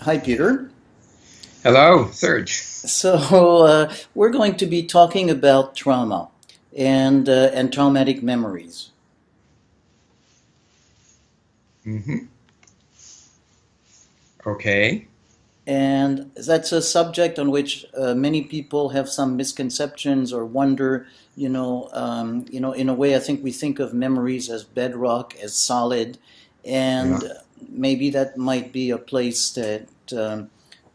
Hi, Peter. Hello, Serge. We're going to be talking about trauma and traumatic memories. hmm Okay. And that's a subject on which many people have some misconceptions or wonder. In a way, I think we think of memories as bedrock, as solid, Yeah. and maybe that might be a place that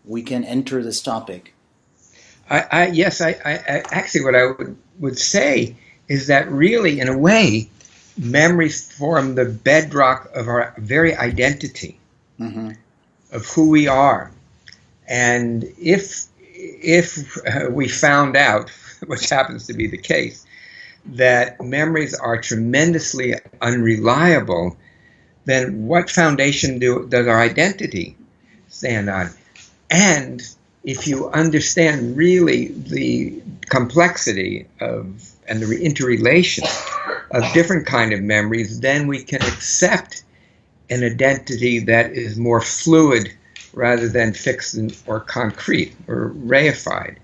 we can enter this topic. Yes, actually, what I would say is that really, in a way, memories form the bedrock of our very identity, Hmm. of who we are. And if we found out, which happens to be the case, that memories are tremendously unreliable, then what foundation does our identity stand on? And if you understand really the complexity of and the interrelation of different kind of memories, then we can accept an identity that is more fluid rather than fixed or concrete or reified.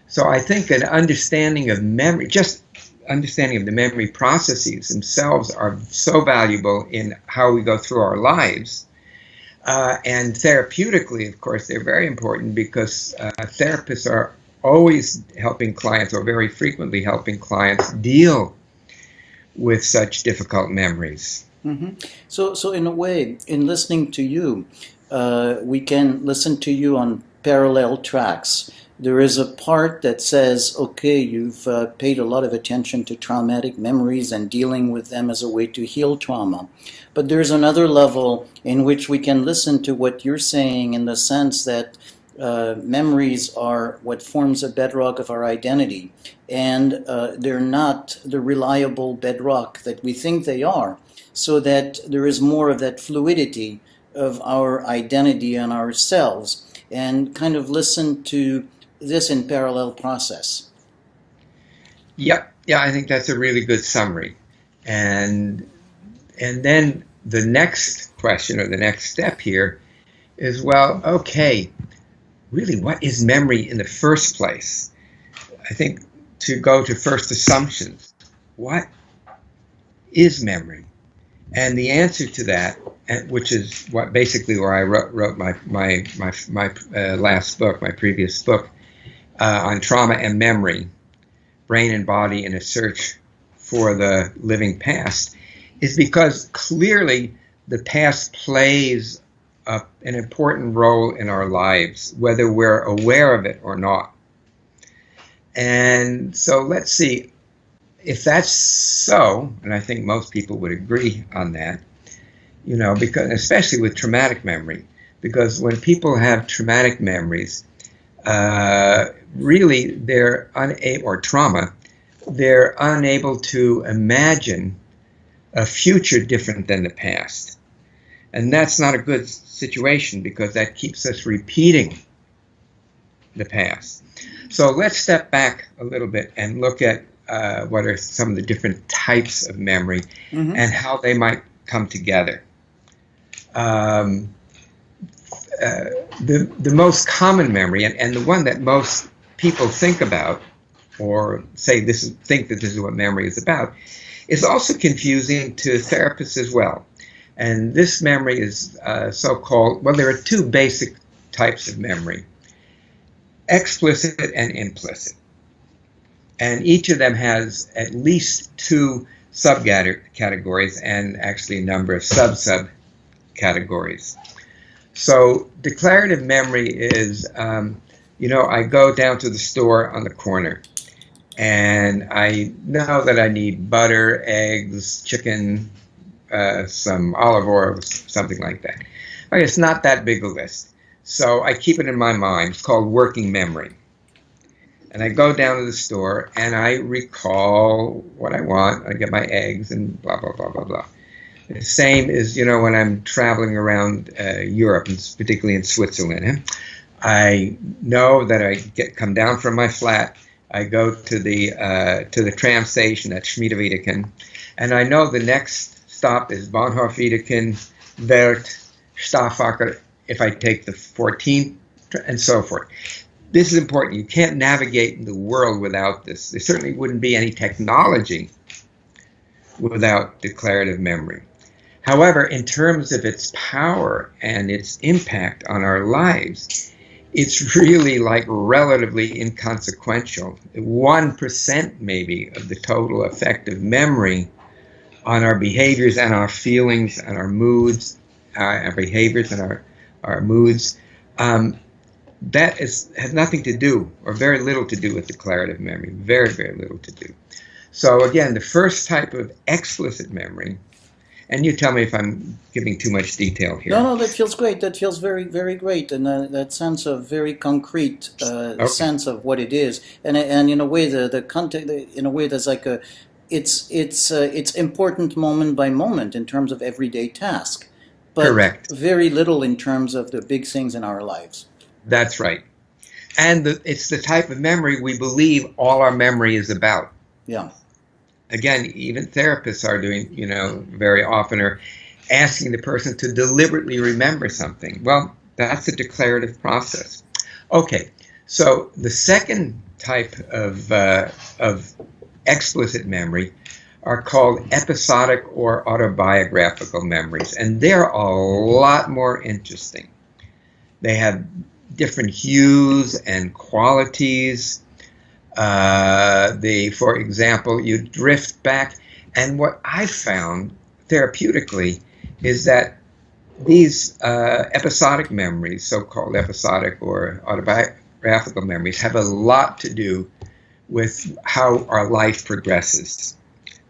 So I think an understanding of memory, just understanding of the memory processes themselves, are so valuable in how we go through our lives. And therapeutically, of course, they're very important because therapists are always helping clients, or very frequently helping clients, deal with such difficult memories. Hmm. So in a way, in listening to you, we can listen to you on parallel tracks. There is a part that says, okay, you've paid a lot of attention to traumatic memories and dealing with them as a way to heal trauma. But there's another level in which we can listen to what you're saying in the sense that memories are what forms a bedrock of our identity. And they're not the reliable bedrock that we think they are, so that there is more of that fluidity of our identity and ourselves, and kind of listen to this in parallel process. Yep, yeah, I think that's a really good summary. And and then the next question or the next step here is, well, okay, really, what is memory in the first place? I think to go to first assumptions. What is memory? And the answer to that, which is what basically where I wrote my last book, my previous book on trauma and memory, brain and body in a search for the living past, is because clearly the past plays an important role in our lives, whether we're aware of it or not. And so let's see if that's so, and I think most people would agree on that, because especially with traumatic memory, because when people have traumatic memories, really they're unable, or trauma, they're unable to imagine a future different than the past. And that's not a good situation because that keeps us repeating the past. So let's step back a little bit and look at what are some of the different types of memory Mm-hmm. and how they might come together. Um, the most common memory, and the one that most people think about, or say think that this is what memory is about, is also confusing to therapists as well. And this memory is so-called, well, there are two basic types of memory: explicit and implicit. And each of them has at least two subcategories and actually a number of sub-subcategories. So declarative memory is, I go down to the store on the corner and I know that I need butter, eggs, chicken, some olive oil, something like that. Okay, it's not that big a list. So I keep it in my mind. It's called working memory. And I go down to the store and I recall what I want. I get my eggs and blah, blah, blah, blah, blah. The same is, when I'm traveling around Europe, and particularly in Switzerland. I know that I come down from my flat. I go to the tram station at Schmiedewiedeken, and I know the next stop is Bahnhof Wiedeken, Welt, Stafacher if I take the 14th, and so forth. This is important. You can't navigate the world without this. There certainly wouldn't be any technology without declarative memory. However, in terms of its power and its impact on our lives, it's really like relatively inconsequential. 1% maybe of the total effect of memory on our behaviors and our feelings and our moods, our behaviors and our moods. That has nothing to do, or very little to do, with declarative memory. Very, very little to do. So again, the first type of explicit memory, and you tell me if I'm giving too much detail here. No, that feels great. That feels very, very great, and that sense of very concrete sense of what it is, and in a way, the context, in a way, there's like it's important moment by moment in terms of everyday task, but correct. Very little in terms of the big things in our lives. That's right, and it's the type of memory we believe all our memory is about. Yeah. Again, even therapists are doing, very often are asking the person to deliberately remember something. Well, that's a declarative process. Okay, so the second type of explicit memory are called episodic or autobiographical memories, and they're a lot more interesting. They have different hues and qualities. For example, you drift back, and what I found therapeutically is that these episodic memories, so-called episodic or autobiographical memories, have a lot to do with how our life progresses.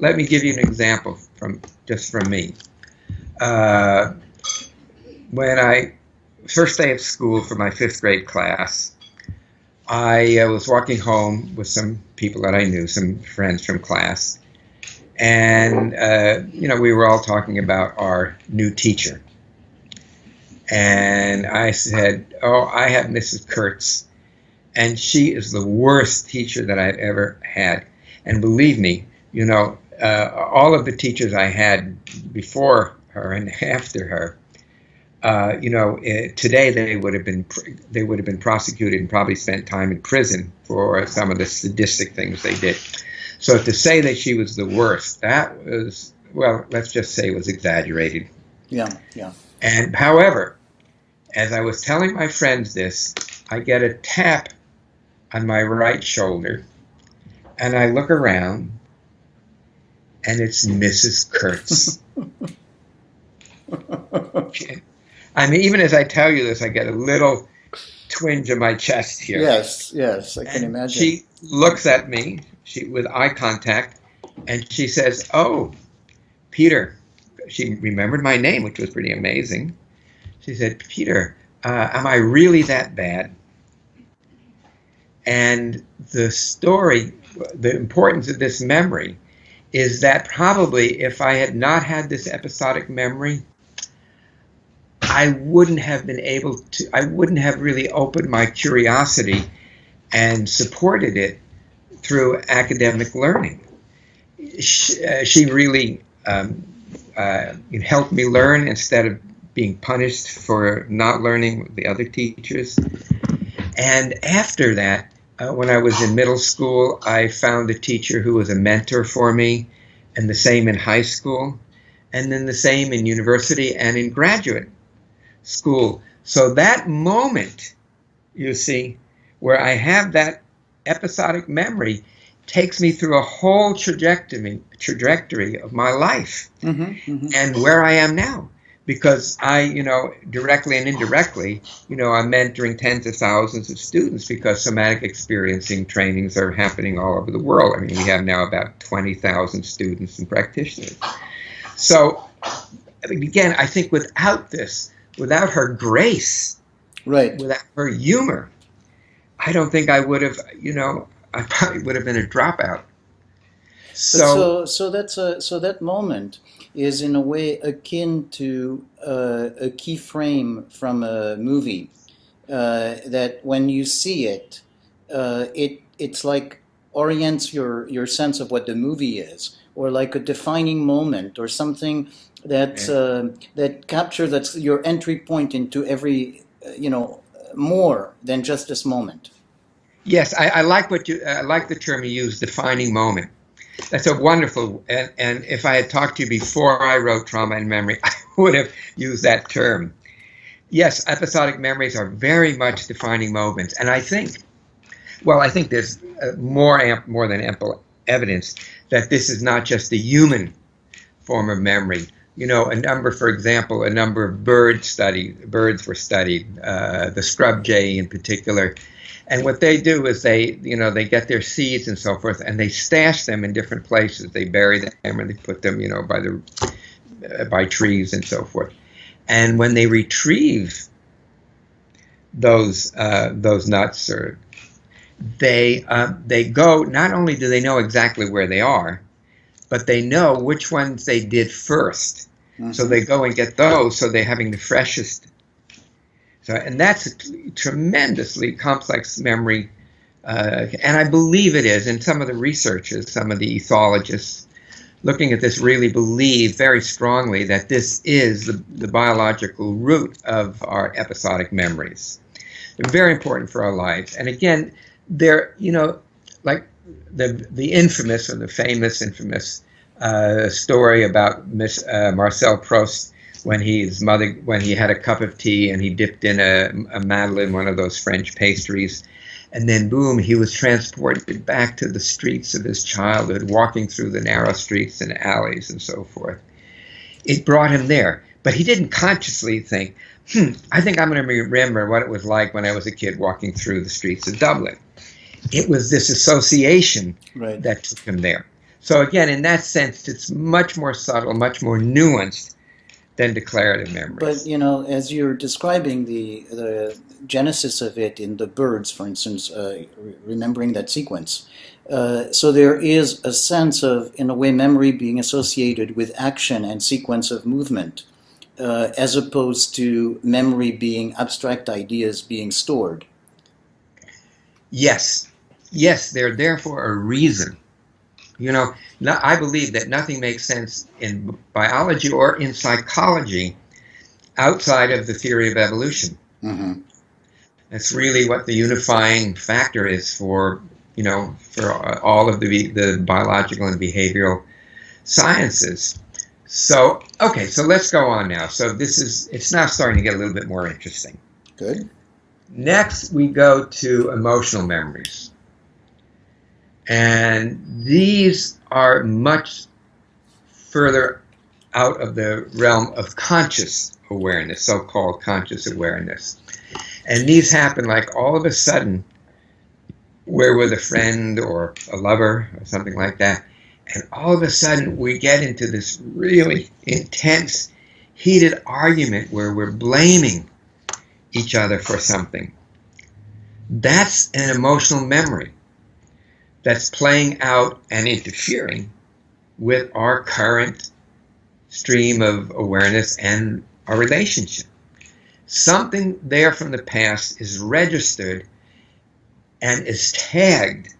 Let me give you an example from me. When I first day of school for my 5th grade class, I was walking home with some people that I knew, some friends from class, and we were all talking about our new teacher. And I said, "Oh, I have Mrs. Kurtz, and she is the worst teacher that I've ever had." And believe me, all of the teachers I had before her and after her, today they would have been prosecuted and probably spent time in prison for some of the sadistic things they did. So to say that she was the worst, that was, well, let's just say it was exaggerated. Yeah. And however, as I was telling my friends this, I get a tap on my right shoulder, and I look around, and it's Mrs. Kurtz. Okay. I mean, even as I tell you this, I get a little twinge in my chest here. Yes, I can imagine. She looks at me, with eye contact, and she says, "Oh, Peter." She remembered my name, which was pretty amazing. She said, "Peter, am I really that bad?" And the story, the importance of this memory, is that probably if I had not had this episodic memory, I wouldn't have really opened my curiosity and supported it through academic learning. She really helped me learn instead of being punished for not learning with the other teachers. And after that, when I was in middle school, I found a teacher who was a mentor for me, and the same in high school, and then the same in university and in graduate school. So that moment, you see, where I have that episodic memory takes me through a whole trajectory of my life and where I am now. Because I, directly and indirectly, I'm mentoring tens of thousands of students because somatic experiencing trainings are happening all over the world. I mean, we have now about 20,000 students and practitioners. So, again, I think without this, without her grace, right, without her humor, I don't think I would have, I probably would have been a dropout. So that moment is in a way akin to a key frame from a movie that when you see it, it's like orients your sense of what the movie is, or like a defining moment or something that capture, that's your entry point into every, more than just this moment. Yes, I like I like the term you use, defining moment. That's a wonderful, and if I had talked to you before I wrote Trauma and Memory, I would have used that term. Yes, episodic memories are very much defining moments, and I think there's more than ample evidence that this is not just a human form of memory. For example, a number of birds were studied, the scrub jay in particular. And what they do is they get their seeds and so forth, and they stash them in different places. They bury them and they put them, by trees and so forth. And when they retrieve those nuts, or they go, not only do they know exactly where they are, but they know which ones they did first. Mm-hmm. So they go and get those, so they're having the freshest. So, and that's a tremendously complex memory, and I believe it is. And some of the researchers, some of the ethologists looking at this really believe very strongly that this is the biological root of our episodic memories. They're very important for our lives. And again, they're, like the infamous, or the famous infamous story about Marcel Proust, when he had a cup of tea and he dipped in a madeleine, one of those French pastries, and then boom, he was transported back to the streets of his childhood, walking through the narrow streets and alleys and so forth. It brought him there, but he didn't consciously think, I think I'm going to remember what it was like when I was a kid walking through the streets of Dublin. It was this association that took him there. So again, in that sense, it's much more subtle, much more nuanced than declarative memories. But, as you're describing the genesis of it in the birds, for instance, remembering that sequence, so there is a sense of, in a way, memory being associated with action and sequence of movement, as opposed to memory being abstract ideas being stored. Yes, they're there for a reason. I believe that nothing makes sense in biology or in psychology outside of the theory of evolution. Mm-hmm. That's really what the unifying factor is for all of the biological and behavioral sciences. So, okay, so let's go on now. So it's now starting to get a little bit more interesting. Good. Next, we go to emotional memories. And these are much further out of the realm of conscious awareness, so-called conscious awareness. And these happen like all of a sudden, we're with a friend or a lover or something like that, and all of a sudden we get into this really intense, heated argument where we're blaming each other for something. That's an emotional memory that's playing out and interfering with our current stream of awareness and our relationship. Something there from the past is registered and is tagged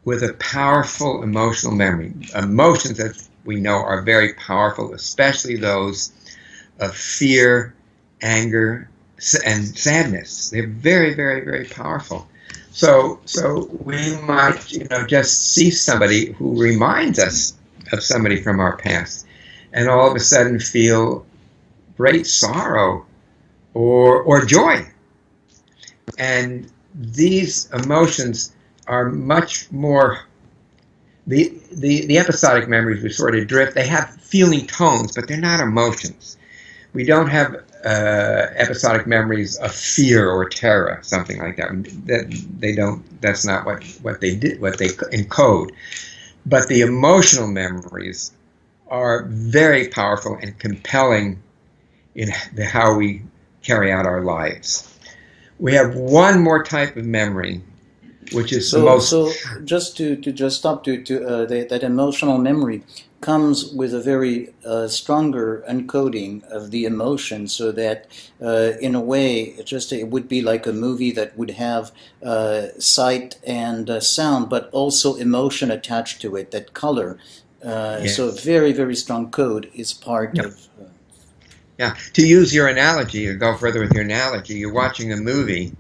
with a powerful emotional memory. Emotions that we know are very powerful, especially those of fear, anger, and sadness. They're very, very, very powerful. So we might, just see somebody who reminds us of somebody from our past, and all of a sudden feel great sorrow or joy. And these emotions are much more, the episodic memories, we sort of drift. They have feeling tones, but they're not emotions. We don't have episodic memories of fear or terror, something like that. They don't. That's not what they did. What they encode. But the emotional memories are very powerful and compelling in how we carry out our lives. We have one more type of memory, which is the most. So just to stop that emotional memory comes with a very stronger encoding of the emotion, so that in a way it would be like a movie that would have sight and sound, but also emotion attached to it, that color So Yes. very, very strong code is part Yeah. of. Yeah. To use your analogy, or go further with your analogy, you're watching a movie,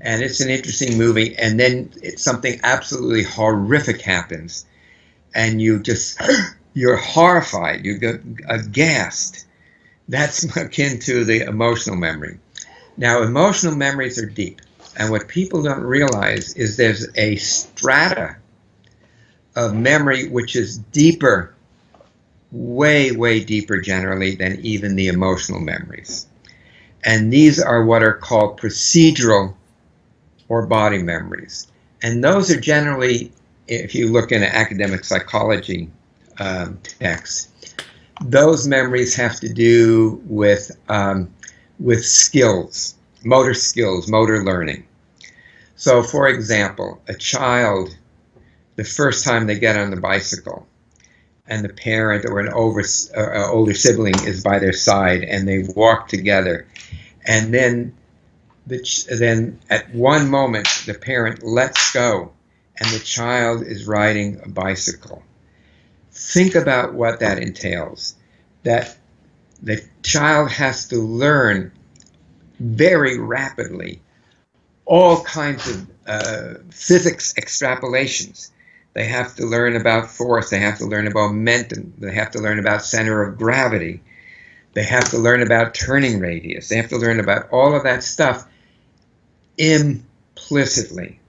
and it's an interesting movie, and then something absolutely horrific happens, and you're horrified, you get aghast. That's akin to the emotional memory. Now, emotional memories are deep, and what people don't realize is there's a strata of memory which is deeper, way, way deeper generally than even the emotional memories. And these are what are called procedural or body memories. And those are generally, if you look in an academic psychology text, those memories have to do with skills, motor learning. So, for example, a child, the first time they get on the bicycle, and the parent or an older sibling is by their side, and they walk together, and then at one moment the parent lets go, and the child is riding a bicycle. Think about what that entails. That the child has to learn very rapidly all kinds of physics extrapolations. They have to learn about force, they have to learn about momentum, they have to learn about center of gravity, they have to learn about turning radius, they have to learn about all of that stuff implicitly.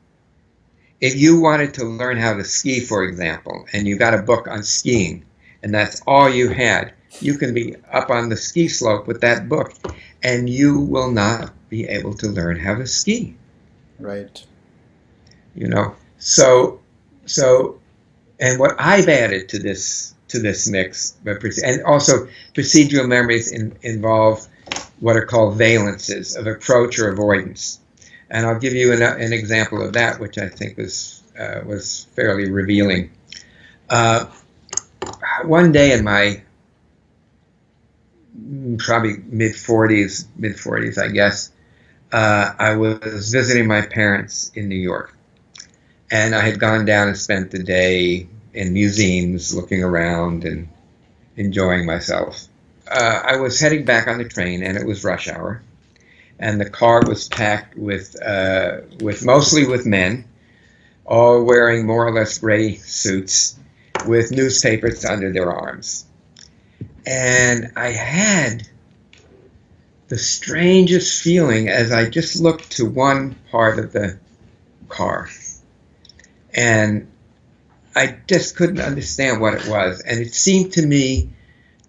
If you wanted to learn how to ski, for example, and you got a book on skiing, and that's all you had, you can be up on the ski slope with that book, and you will not be able to learn how to ski. Right. You know, so, and what I've added to this mix, and also procedural memories involve what are called valences of approach or avoidance. And I'll give you an example of that, which I think was fairly revealing. One day in my probably mid-40s, I guess, I was visiting my parents in New York. And I had gone down and spent the day in museums, looking around and enjoying myself. I was heading back on the train, and it was rush hour. And the car was packed with mostly with men, all wearing more or less gray suits, with newspapers under their arms. And I had the strangest feeling as I just looked to one part of the car. And I just couldn't understand what it was. And it seemed to me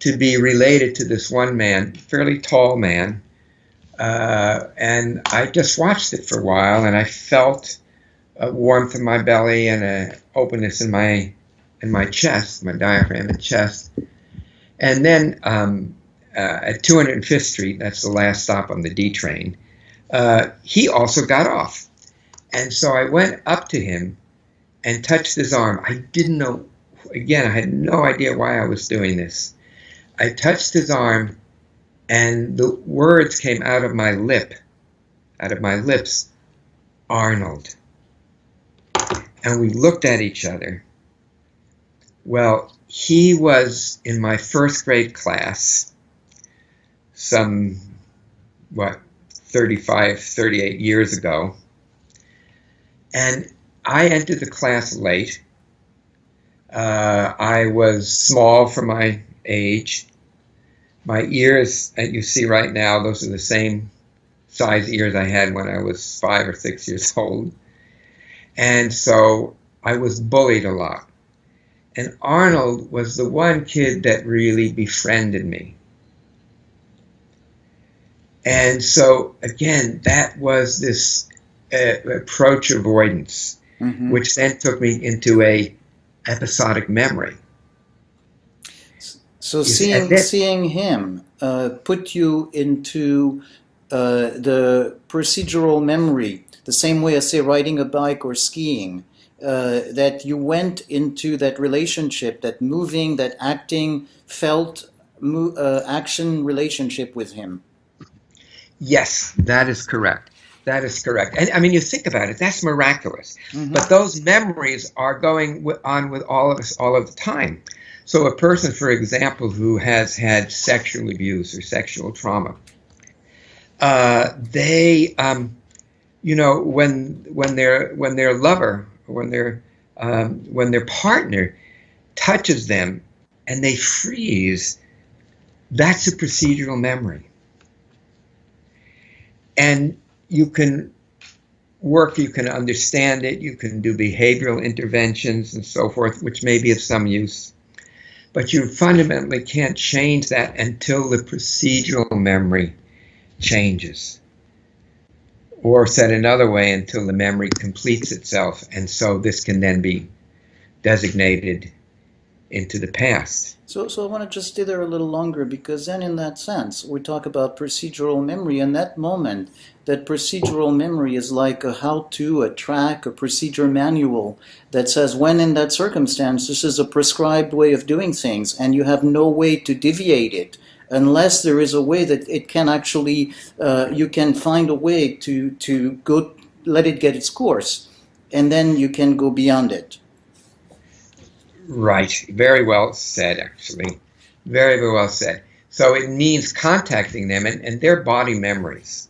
to be related to this one man, fairly tall man. And I just watched it for a while, and I felt a warmth in my belly and an openness in my chest, my diaphragm and chest. And then at 205th Street, that's the last stop on the D train, he also got off. And so I went up to him and touched his arm. I didn't know, again, I had no idea why I was doing this. I touched his arm, and the words came out of my lips, Arnold. And we looked at each other. Well, he was in my first grade class, some, 38 years ago. And I entered the class late. I was small for my age. My ears that you see right now, those are the same size ears I had when I was 5 or 6 years old. And so I was bullied a lot. And Arnold was the one kid that really befriended me. And so, again, that was this approach avoidance, which then took me into a episodic memory. So seeing him put you into the procedural memory, the same way as, say, riding a bike or skiing, that you went into that relationship, that moving, that acting, felt action relationship with him. Yes, that is correct. That is correct. And I mean, you think about it, that's miraculous. But those memories are going on with all of us all of the time. So a person, for example, who has had sexual abuse or sexual trauma, they, you know, when their lover, when their partner touches them and they freeze, that's a procedural memory. And you can understand it, you can do behavioral interventions and so forth, which may be of some use. But you fundamentally can't change that until the procedural memory changes. Or said another way, until the memory completes itself. And so this can then be designated into the past. So I want to just stay there a little longer, because then in that sense, we talk about procedural memory. In that moment, that procedural memory is like a how-to, a track, a procedure manual that says when in that circumstance, this is a prescribed way of doing things, and you have no way to deviate it, unless there is a way that it can actually, you can find a way to go, let it get its course, and then you can go beyond it. Right. Very well said, actually. Very, very well said. So it means contacting them and their body memories.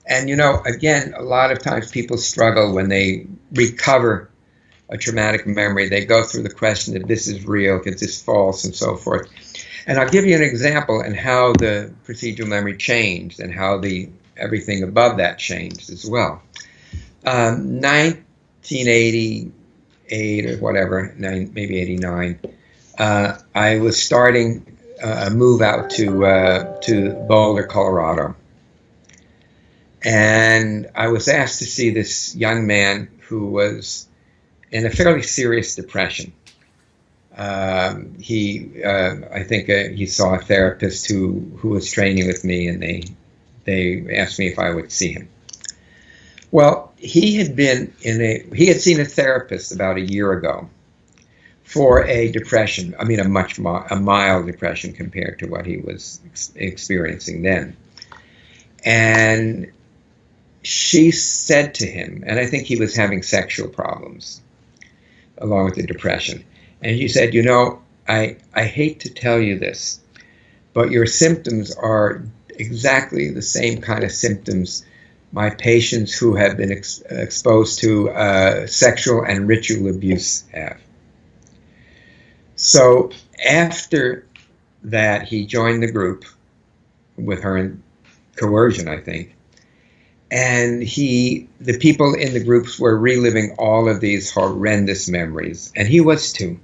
And, you know, again, a lot of times people struggle when they recover a traumatic memory. They go through the question if this is real, if this false, and so forth. And I'll give you an example in how the procedural memory changed and how everything above that changed as well. 1980. 8 or whatever, maybe 89, I was starting a move out to Boulder, Colorado. And I was asked to see this young man who was in a fairly serious depression. I think he saw a therapist who was training with me, and they asked me if I would see him. Well, he had seen a therapist about a year ago for a depression. I mean, a mild depression compared to what he was experiencing then. And she said to him, and I think he was having sexual problems along with the depression. And she said, you know, I hate to tell you this, but your symptoms are exactly the same kind of symptoms my patients who have been exposed to sexual and ritual abuse have. So after that, he joined the group with her coercion, I think. And the people in the groups were reliving all of these horrendous memories, and he was too.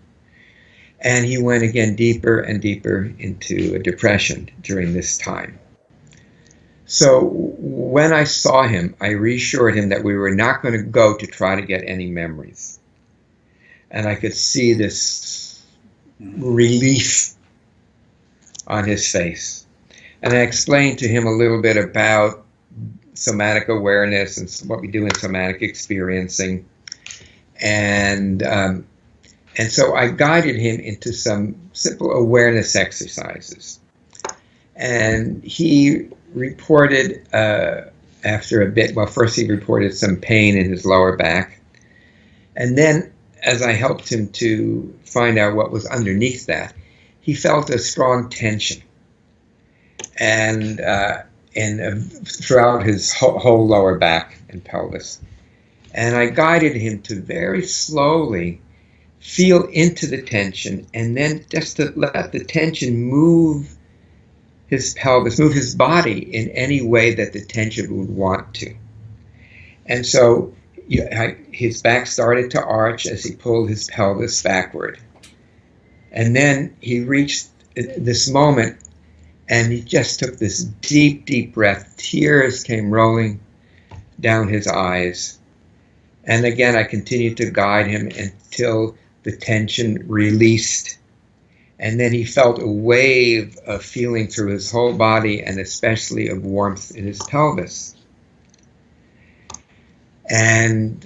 And he went again deeper and deeper into a depression during this time. So when I saw him, I reassured him that we were not going to go to try to get any memories. And I could see this relief on his face. And I explained to him a little bit about somatic awareness and what we do in somatic experiencing. And so I guided him into some simple awareness exercises. And he reported after a bit, well, first he reported some pain in his lower back. And then as I helped him to find out what was underneath that, he felt a strong tension. And throughout his whole lower back and pelvis. And I guided him to very slowly feel into the tension, and then just to let the tension move his pelvis, move his body in any way that the tension would want to. And so his back started to arch as he pulled his pelvis backward. And then he reached this moment, and he just took this deep, deep breath. Tears came rolling down his eyes. And again, I continued to guide him until the tension released. And then he felt a wave of feeling through his whole body, and especially of warmth in his pelvis. And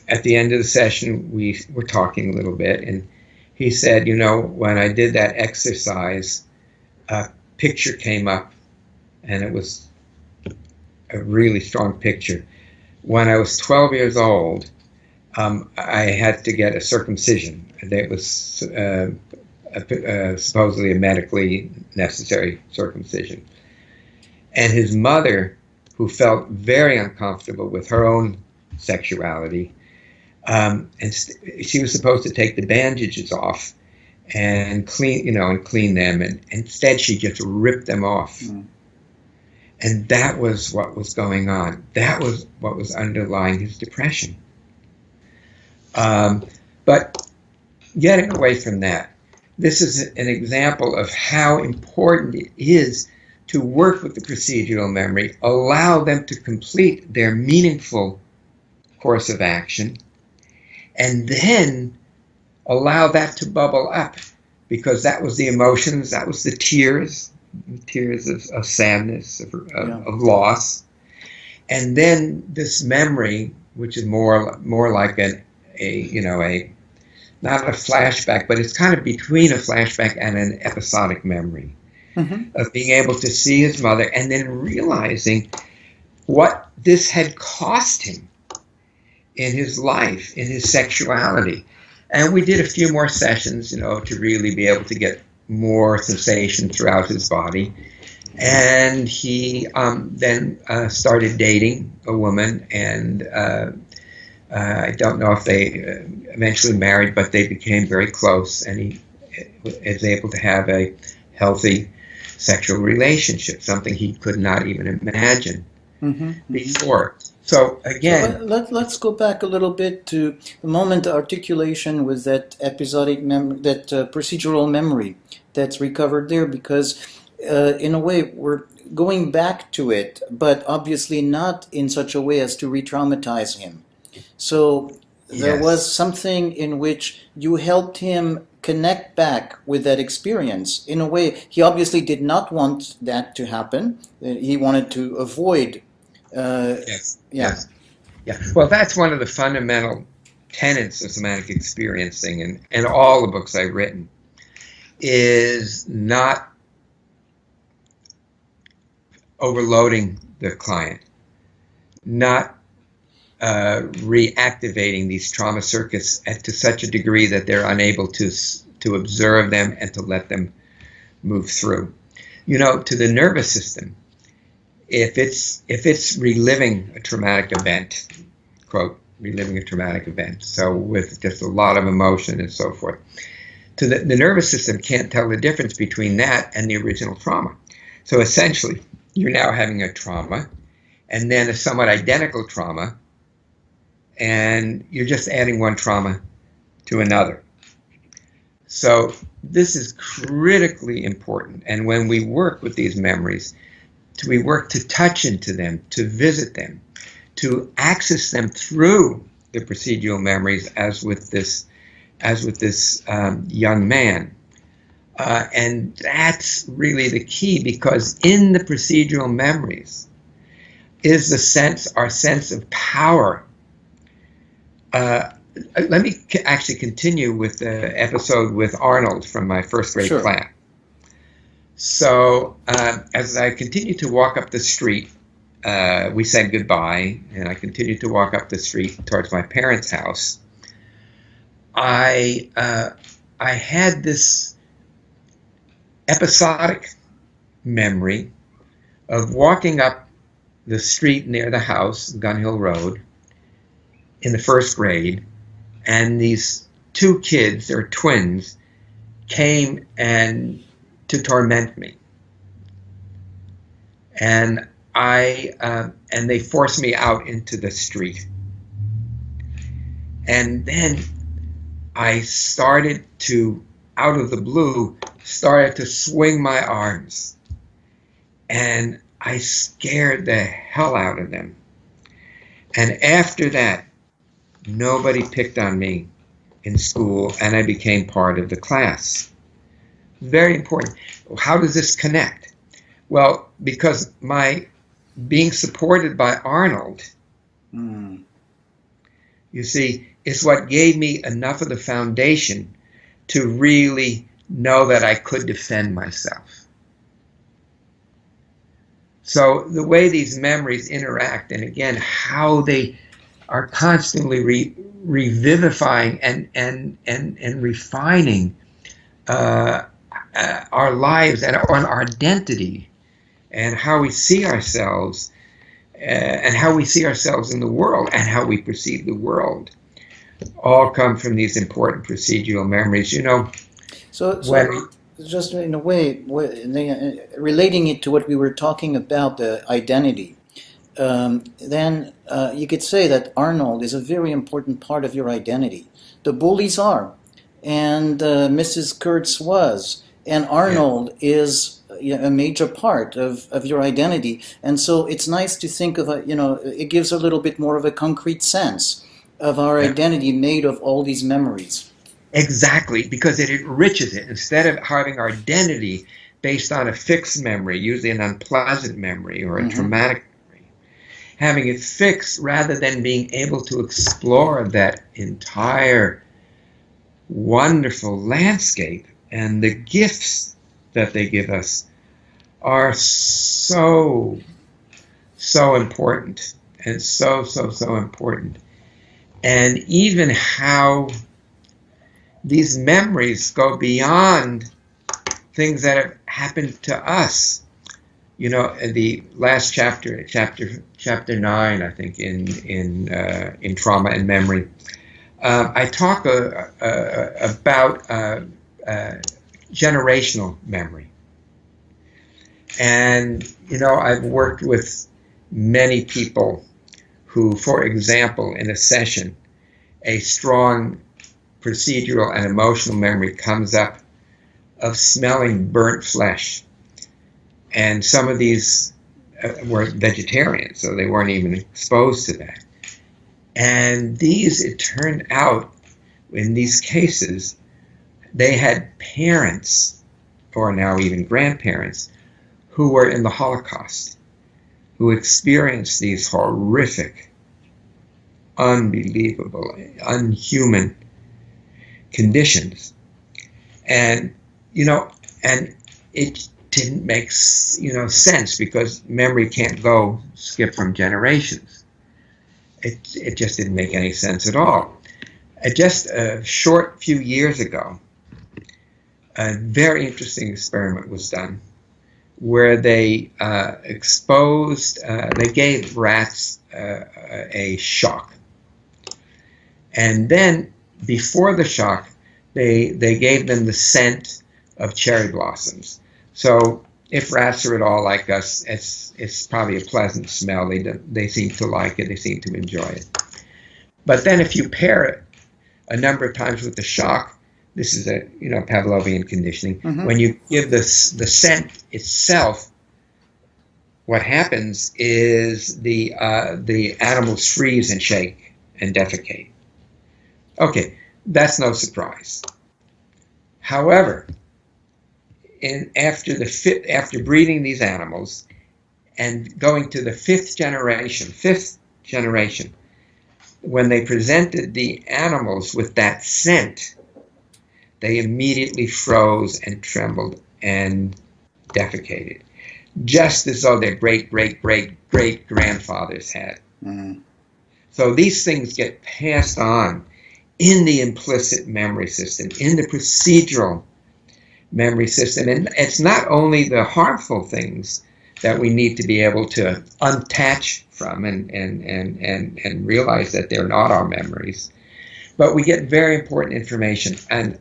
at the end of the session, we were talking a little bit, and he said, you know, when I did that exercise, a picture came up, and it was a really strong picture. When I was 12 years old, I had to get a circumcision. It was supposedly a medically necessary circumcision. And his mother, who felt very uncomfortable with her own sexuality, and she was supposed to take the bandages off and clean them, and instead she just ripped them off. And that was what was going on. That was what was underlying his depression. But getting away from that, this is an example of how important it is to work with the procedural memory, allow them to complete their meaningful course of action, and then allow that to bubble up, because that was the emotions, that was the tears of sadness, of loss. And then this memory, which is more like a not a flashback, but it's kind of between a flashback and an episodic memory, of being able to see his mother and then realizing what this had cost him in his life, in his sexuality. And we did a few more sessions, to really be able to get more sensation throughout his body. And he then started dating a woman, and I don't know if they eventually married, but they became very close, and he was able to have a healthy sexual relationship, something he could not even imagine before. So again, let's go back a little bit to the moment of articulation with that episodic memory, that procedural memory that's recovered there, because in a way we're going back to it, but obviously not in such a way as to re-traumatize him. So there was something in which you helped him connect back with that experience. In a way, he obviously did not want that to happen. He wanted to avoid. Yeah. Well, that's one of the fundamental tenets of somatic experiencing, and all the books I've written, is not overloading the client, not reactivating these trauma circuits to such a degree that they're unable to observe them and to let them move through. To the nervous system, if it's reliving a traumatic event, quote, reliving a traumatic event, so with just a lot of emotion and so forth, to the nervous system can't tell the difference between that and the original trauma. So essentially, you're now having a trauma and then a somewhat identical trauma, and you're just adding one trauma to another. So this is critically important. And when we work with these memories, we work to touch into them, to visit them, to access them through the procedural memories, as with this young man. And that's really the key, because in the procedural memories is our sense of power. Let me actually continue with the episode with Arnold from my first grade class. So as I continued to walk up the street, we said goodbye, and I continued to walk up the street towards my parents' house. I had this episodic memory of walking up the street near the house, Gun Hill Road, in the first grade, and these two kids, they're twins, came to torment me, and they forced me out into the street, and then I started to, out of the blue, started to swing my arms, and I scared the hell out of them. And after that, nobody picked on me in school, and I became part of the class. Very important. How does this connect? Well, because my being supported by Arnold, you see, is what gave me enough of the foundation to really know that I could defend myself. So the way these memories interact, and again, how they are constantly revivifying and refining our lives and our identity and how we see ourselves and how we see ourselves in the world and how we perceive the world, all come from these important procedural memories. So just in a way, relating it to what we were talking about, the identity, then you could say that Arnold is a very important part of your identity. The bullies are, and Mrs. Kurtz was, and Arnold is a major part of your identity. And so it's nice to think of it gives a little bit more of a concrete sense of our identity made of all these memories. Exactly, because it enriches it. Instead of having our identity based on a fixed memory, usually an unpleasant memory or a traumatic memory, having it fixed rather than being able to explore that entire wonderful landscape and the gifts that they give us are so important and so important. And even how these memories go beyond things that have happened to us. In the last chapter 9, I think, in Trauma and Memory, I talk about generational memory. And, I've worked with many people who, for example, in a session, a strong procedural and emotional memory comes up of smelling burnt flesh. And some of these were vegetarians, so they weren't even exposed to that. And it turned out, in these cases, they had parents, or now even grandparents, who were in the Holocaust, who experienced these horrific, unbelievable, unhuman conditions. And it didn't make sense, because memory can't skip from generations. It just didn't make any sense at all. Just a short few years ago, a very interesting experiment was done where they they gave rats a shock. And then, before the shock, they gave them the scent of cherry blossoms. So if rats are at all like us, it's probably a pleasant smell. They seem to like it. They seem to enjoy it. But then if you pair it a number of times with the shock, this is a Pavlovian conditioning. When you give the scent itself, what happens is the animals freeze and shake and defecate. Okay, that's no surprise. However, after breeding these animals and going to the fifth generation, when they presented the animals with that scent, they immediately froze and trembled and defecated, just as though their great-great-great-great-grandfathers had. So these things get passed on in the implicit memory system, in the procedural memory system. And it's not only the harmful things that we need to be able to untouch from and realize that they're not our memories, but we get very important information. And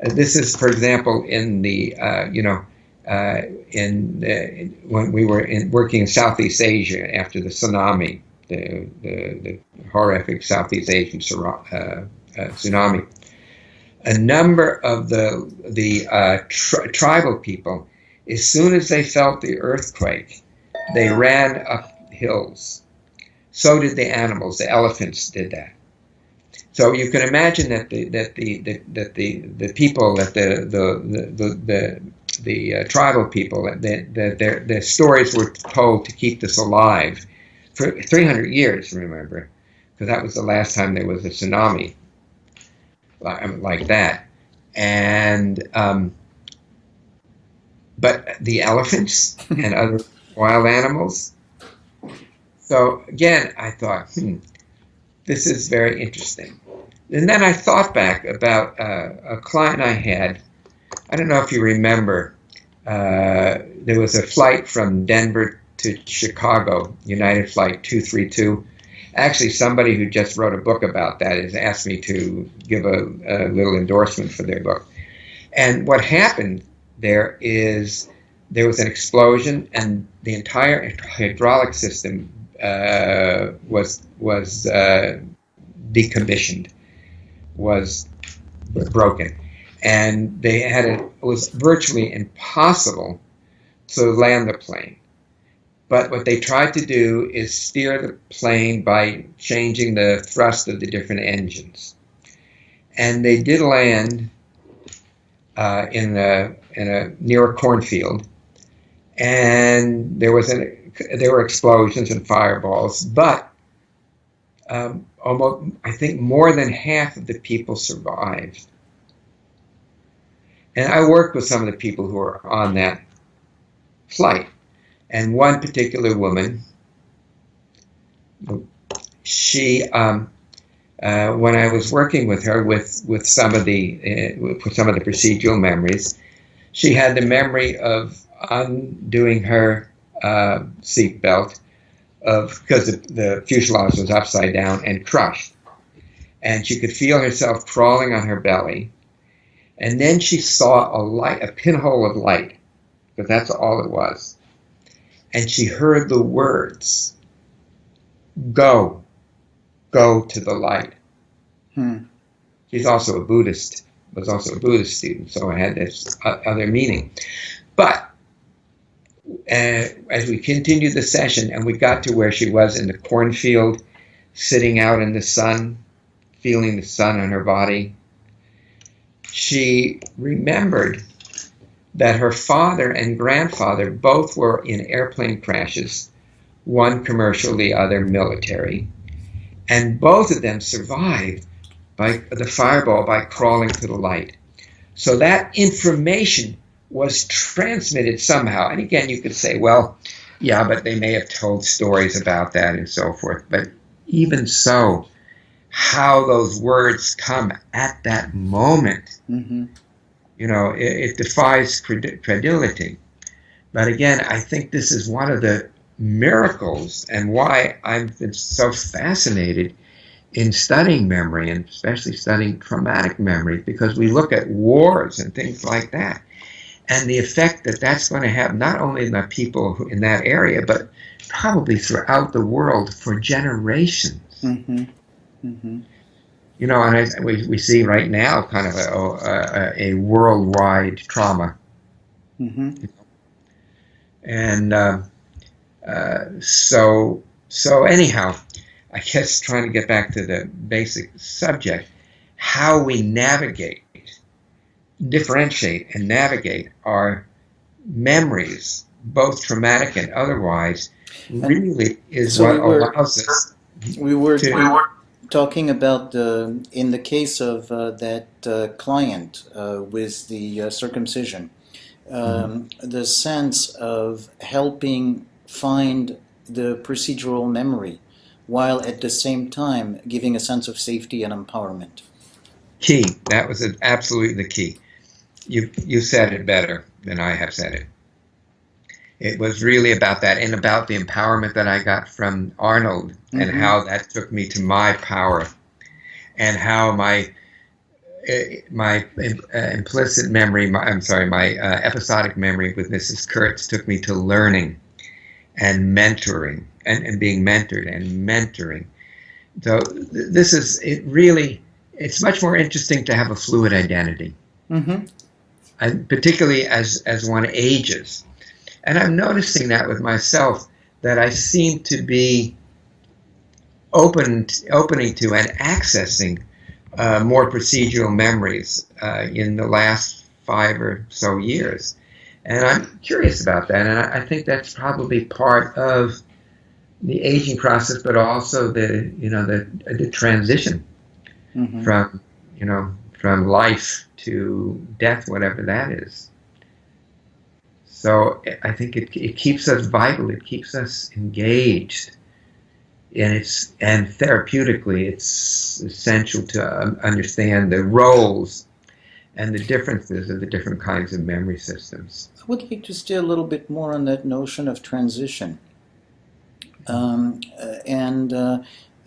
this is, for example, in the when we were working in Southeast Asia after the tsunami, the horrific Southeast Asian tsunami. A number of the tribal people, as soon as they felt the earthquake, they ran up hills. So did the animals. The elephants did that. So you can imagine that the people, that the tribal people, that their stories were told to keep this alive for 300 years. Remember, because that was the last time there was a tsunami like that. And but the elephants and other wild animals So again, I thought, this is very interesting. And then I thought back about a client I had. I don't know if you remember, there was a flight from Denver to Chicago, United Flight 232. Actually, somebody who just wrote a book about that has asked me to give a little endorsement for their book. And what happened there is there was an explosion, and the entire hydraulic system was decommissioned, was broken. And they had it was virtually impossible to land the plane. But what they tried to do is steer the plane by changing the thrust of the different engines. And they did land near a cornfield, and there were explosions and fireballs, but almost, I think, more than half of the people survived. And I worked with some of the people who were on that flight. And one particular woman, she, when I was working with her with some of the procedural memories, she had the memory of undoing her seatbelt because the fuselage was upside down and crushed, and she could feel herself crawling on her belly. And then she saw a pinhole of light, because that's all it was. And she heard the words, go to the light. She's also a Buddhist, was also a Buddhist student, so it had this other meaning. But as we continued the session and we got to where she was in the cornfield, sitting out in the sun, feeling the sun on her body, she remembered that her father and grandfather both were in airplane crashes, one commercial, the other military, and both of them survived by the fireball by crawling to the light. So that information was transmitted somehow. And again, you could say, well, yeah, but they may have told stories about that and so forth. But even so, how those words come at that moment, it defies credulity. But again, I think this is one of the miracles and why I've been so fascinated in studying memory, and especially studying traumatic memory, because we look at wars and things like that, and the effect that that's going to have not only in the people in that area, but probably throughout the world for generations. And we see right now kind of a worldwide trauma. And so anyhow, I guess trying to get back to the basic subject, how we differentiate and navigate our memories, both traumatic and otherwise, really is what allows us we were talking about, in the case of that client with the circumcision, the sense of helping find the procedural memory, while at the same time giving a sense of safety and empowerment. Key. That was absolutely the key. You said it better than I have said it. It was really about that, and about the empowerment that I got from Arnold, and how that took me to my power, and how my implicit memory, my episodic memory with Mrs. Kurtz took me to learning and mentoring, and being mentored and mentoring. So this is, it's much more interesting to have a fluid identity, and particularly as one ages. And I'm noticing that with myself, that I seem to be opening to and accessing more procedural memories in the last 5 or so years. And I'm curious about that, and I think that's probably part of the aging process, but also the transition from life to death, whatever that is. So I think it keeps us vital, it keeps us engaged, and therapeutically, it's essential to understand the roles and the differences of the different kinds of memory systems. I would like to stay a little bit more on that notion of transition.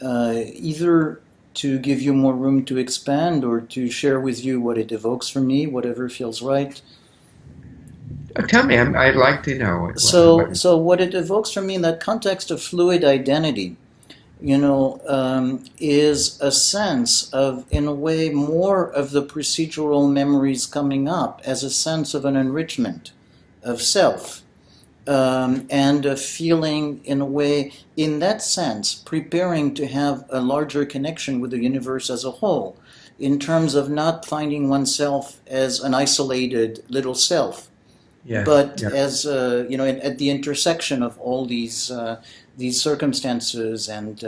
Either to give you more room to expand or to share with you what it evokes for me, whatever feels right. Tell me, I'd like to know. So what it evokes for me in that context of fluid identity, is a sense of, in a way, more of the procedural memories coming up as a sense of an enrichment of self. And a feeling, in a way, in that sense, preparing to have a larger connection with the universe as a whole, in terms of not finding oneself as an isolated little self, but as at the intersection of all these circumstances and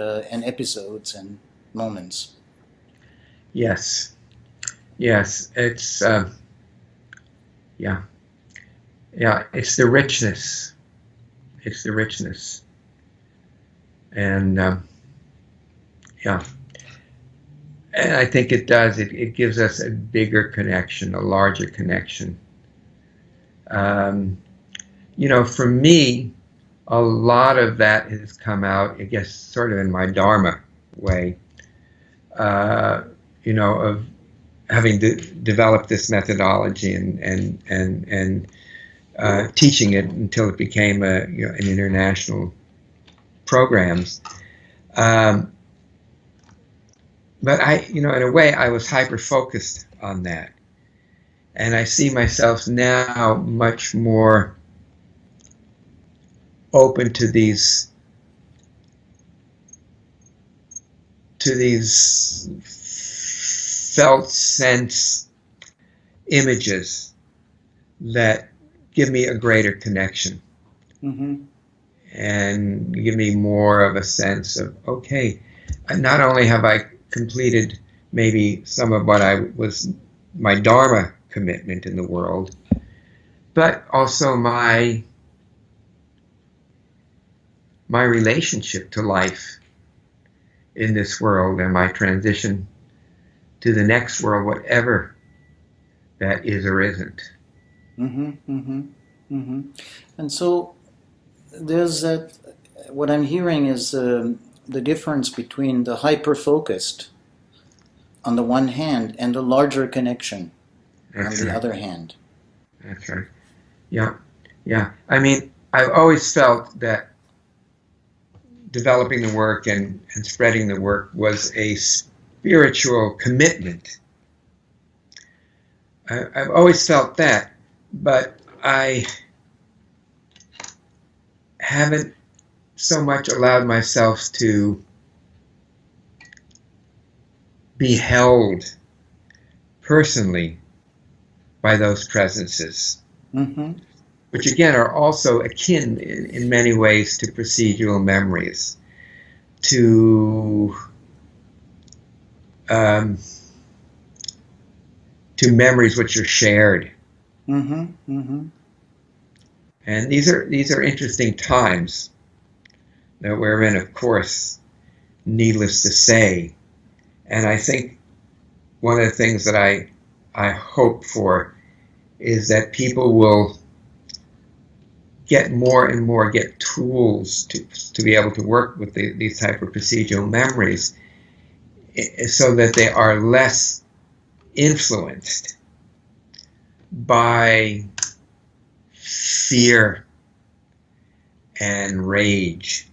episodes and moments. Yes, it's it's the richness. It's the richness, and and I think it does. It gives us a bigger connection, a larger connection. For me, a lot of that has come out, I guess, sort of in my Dharma way, of having developed this methodology and teaching it until it became an international programs. But in a way, I was hyper-focused on that. And I see myself now much more open to these felt sense images that give me a greater connection. Mm-hmm. And give me more of a sense of, okay, not only have I completed maybe some of what my Dharma commitment in the world, but also my relationship to life in this world and my transition to the next world, whatever that is or isn't. Mm-hmm, mm-hmm, mm-hmm. And so there's that, what I'm hearing is the difference between the hyper-focused on the one hand and the larger connection on the other hand. That's right. Yeah. I mean, I've always felt that developing the work and spreading the work was a spiritual commitment. I've always felt that, but I haven't so much allowed myself to be held personally by those presences, mm-hmm. which again are also akin in many ways to procedural memories, to memories which are shared. Mm-hmm. Mm-hmm. And these are interesting times that we're in, of course, needless to say. And I think one of the things that I hope for is that people will get more and more tools to be able to work with these type of procedural memories, so that they are less influenced by fear and rage